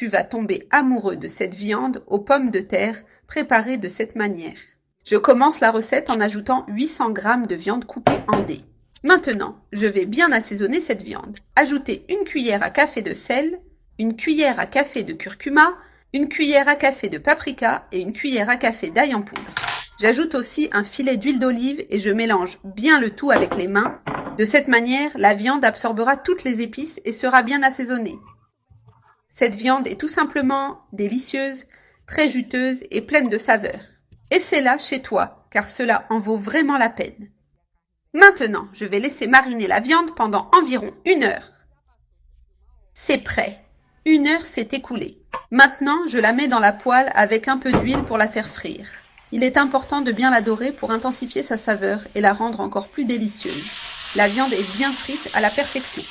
tu vas tomber amoureux de cette viande aux pommes de terre préparée de cette manière. Je commence la recette en ajoutant 800 g de viande coupée en dés. Maintenant, je vais bien assaisonner cette viande. Ajouter une cuillère à café de sel, une cuillère à café de curcuma, une cuillère à café de paprika et une cuillère à café d'ail en poudre. J'ajoute aussi un filet d'huile d'olive et je mélange bien le tout avec les mains. De cette manière, la viande absorbera toutes les épices et sera bien assaisonnée. Cette viande est tout simplement délicieuse, très juteuse et pleine de saveurs. Essaie-la chez toi, car cela en vaut vraiment la peine. Maintenant, je vais laisser mariner la viande pendant environ 1 heure. C'est prêt. 1 heure s'est écoulée. Maintenant, je la mets dans la poêle avec un peu d'huile pour la faire frire. Il est important de bien la dorer pour intensifier sa saveur et la rendre encore plus délicieuse. La viande est bien frite à la perfection.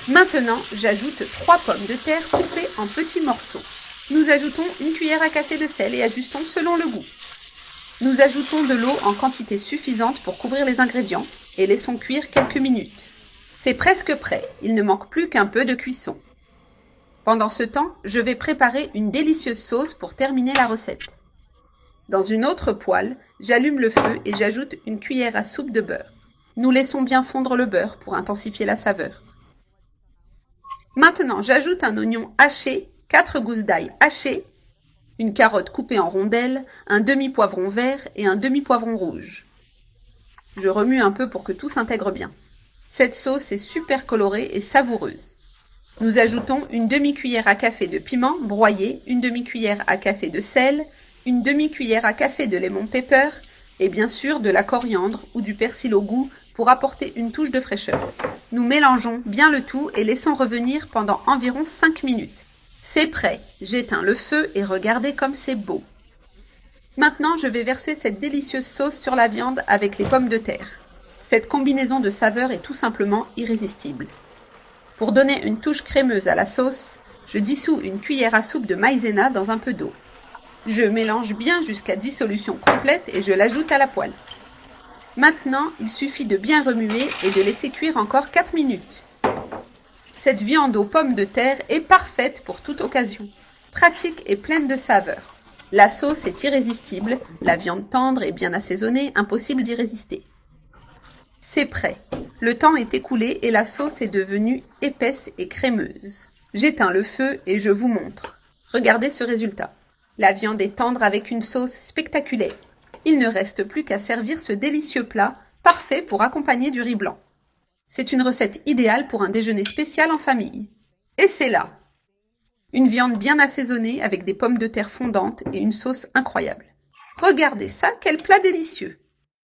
Maintenant, j'ajoute 3 pommes de terre coupées en petits morceaux. Nous ajoutons une cuillère à café de sel et ajustons selon le goût. Nous ajoutons de l'eau en quantité suffisante pour couvrir les ingrédients et laissons cuire quelques minutes. C'est presque prêt, il ne manque plus qu'un peu de cuisson. Pendant ce temps, je vais préparer une délicieuse sauce pour terminer la recette. Dans une autre poêle, j'allume le feu et j'ajoute une cuillère à soupe de beurre. Nous laissons bien fondre le beurre pour intensifier la saveur. Maintenant, j'ajoute un oignon haché, 4 gousses d'ail hachées, une carotte coupée en rondelles, un demi-poivron vert et un demi-poivron rouge. Je remue un peu pour que tout s'intègre bien. Cette sauce est super colorée et savoureuse. Nous ajoutons une demi-cuillère à café de piment broyé, une demi-cuillère à café de sel, une demi-cuillère à café de lemon pepper et bien sûr de la coriandre ou du persil au goût pour apporter une touche de fraîcheur. Nous mélangeons bien le tout et laissons revenir pendant environ 5 minutes. C'est prêt, j'éteins le feu et regardez comme c'est beau. Maintenant, je vais verser cette délicieuse sauce sur la viande avec les pommes de terre. Cette combinaison de saveurs est tout simplement irrésistible. Pour donner une touche crémeuse à la sauce, je dissous une cuillère à soupe de maïzena dans un peu d'eau. Je mélange bien jusqu'à dissolution complète et je l'ajoute à la poêle. Maintenant, il suffit de bien remuer et de laisser cuire encore 4 minutes. Cette viande aux pommes de terre est parfaite pour toute occasion. Pratique et pleine de saveurs. La sauce est irrésistible, la viande tendre et bien assaisonnée, impossible d'y résister. C'est prêt. Le temps est écoulé et la sauce est devenue épaisse et crémeuse. J'éteins le feu et je vous montre. Regardez ce résultat. La viande est tendre avec une sauce spectaculaire. Il ne reste plus qu'à servir ce délicieux plat, parfait pour accompagner du riz blanc. C'est une recette idéale pour un déjeuner spécial en famille. Et c'est là. Une viande bien assaisonnée avec des pommes de terre fondantes et une sauce incroyable. Regardez ça, quel plat délicieux!